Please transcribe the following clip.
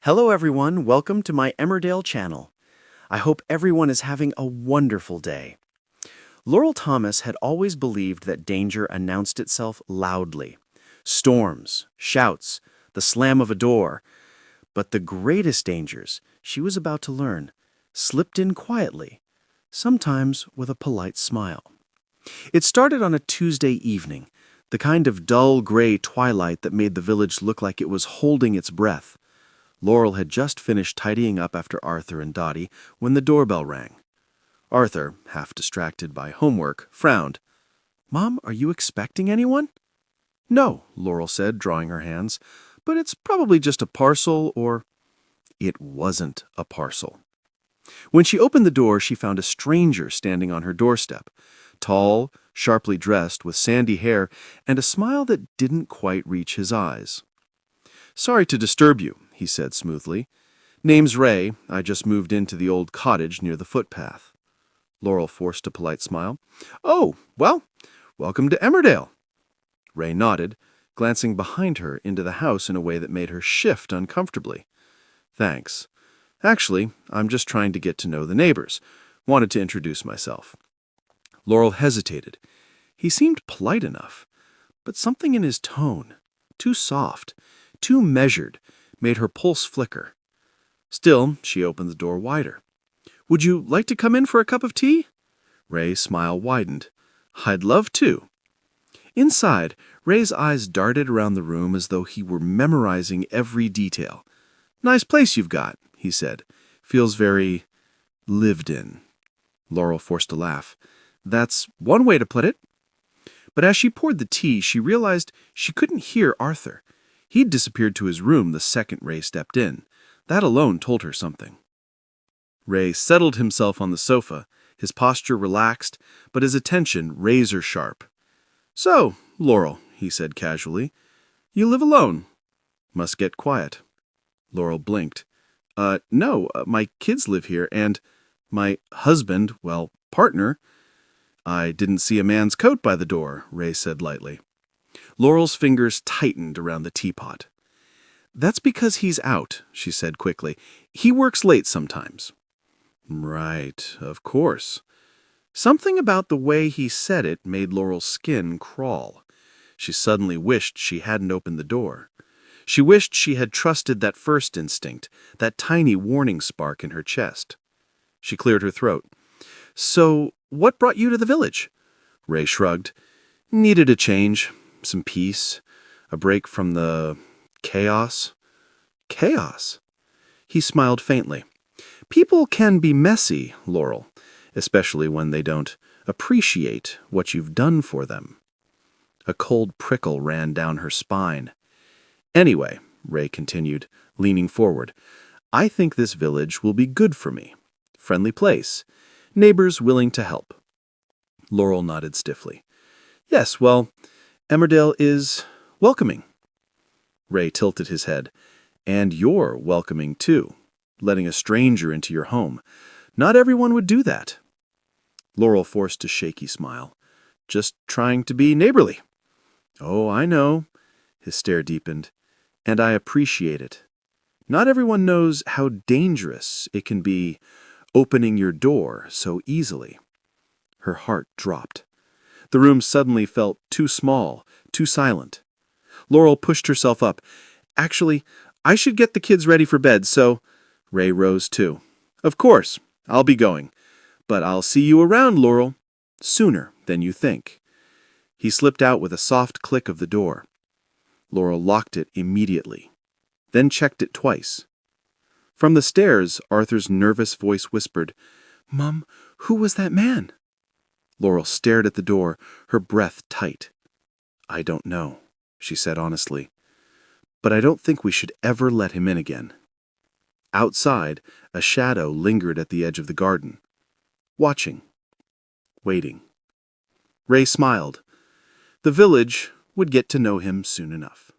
Hello everyone, welcome to my Emmerdale channel. I hope everyone is having a wonderful day. Laurel Thomas had always believed that danger announced itself loudly. Storms, shouts, the slam of a door. But the greatest dangers, she was about to learn, slipped in quietly, sometimes with a polite smile. It started on a Tuesday evening, the kind of dull gray twilight that made the village look like it was holding its breath. Laurel had just finished tidying up after Arthur and Dottie when the doorbell rang. Arthur, half distracted by homework, frowned. "Mom, are you expecting anyone?" "No," Laurel said, drawing her hands, "but it's probably just a parcel or—" It wasn't a parcel. When she opened the door, she found a stranger standing on her doorstep, tall, sharply dressed, with sandy hair and a smile that didn't quite reach his eyes. "Sorry to disturb you," he said smoothly. "Name's Ray. I just moved into the old cottage near the footpath." Laurel forced a polite smile. "Oh, well, welcome to Emmerdale." Ray nodded, glancing behind her into the house in a way that made her shift uncomfortably. "Thanks. Actually, I'm just trying to get to know the neighbors. Wanted to introduce myself." Laurel hesitated. He seemed polite enough, but something in his tone, too soft, too measured, made her pulse flicker. Still, she opened the door wider. "Would you like to come in for a cup of tea?" Ray's smile widened. "I'd love to." Inside, Ray's eyes darted around the room as though he were memorizing every detail. "Nice place you've got," he said. "Feels very lived in." Laurel forced a laugh. "That's one way to put it." But as she poured the tea, she realized she couldn't hear Arthur. He'd disappeared to his room the second Ray stepped in. That alone told her something. Ray settled himself on the sofa, his posture relaxed, but his attention razor-sharp. "So, Laurel," he said casually, "you live alone? Must get quiet." Laurel blinked. No, my kids live here, and my husband, well, partner." "I didn't see a man's coat by the door," Ray said lightly. Laurel's fingers tightened around the teapot. "That's because he's out," she said quickly. "He works late sometimes." "Right, of course." Something about the way he said it made Laurel's skin crawl. She suddenly wished she hadn't opened the door. She wished she had trusted that first instinct, that tiny warning spark in her chest. She cleared her throat. "So, what brought you to the village?" Ray shrugged. "Needed a change. Some peace, a break from the chaos." "Chaos?" He smiled faintly. "People can be messy, Laurel, especially when they don't appreciate what you've done for them." A cold prickle ran down her spine. "Anyway," Ray continued, leaning forward, "I think this village will be good for me. Friendly place. Neighbors willing to help." Laurel nodded stiffly. "Yes, well, Emmerdale is welcoming." Ray tilted his head. "And you're welcoming, too, letting a stranger into your home. Not everyone would do that." Laurel forced a shaky smile. "Just trying to be neighborly." "Oh, I know." His stare deepened. "And I appreciate it. Not everyone knows how dangerous it can be opening your door so easily." Her heart dropped. The room suddenly felt too small, too silent. Laurel pushed herself up. "Actually, I should get the kids ready for bed, so—" Ray rose too. "Of course, I'll be going. But I'll see you around, Laurel. Sooner than you think." He slipped out with a soft click of the door. Laurel locked it immediately, then checked it twice. From the stairs, Arthur's nervous voice whispered, "Mom, who was that man?" Laurel stared at the door, her breath tight. "I don't know," she said honestly. "But I don't think we should ever let him in again." Outside, a shadow lingered at the edge of the garden, watching, waiting. Ray smiled. The village would get to know him soon enough.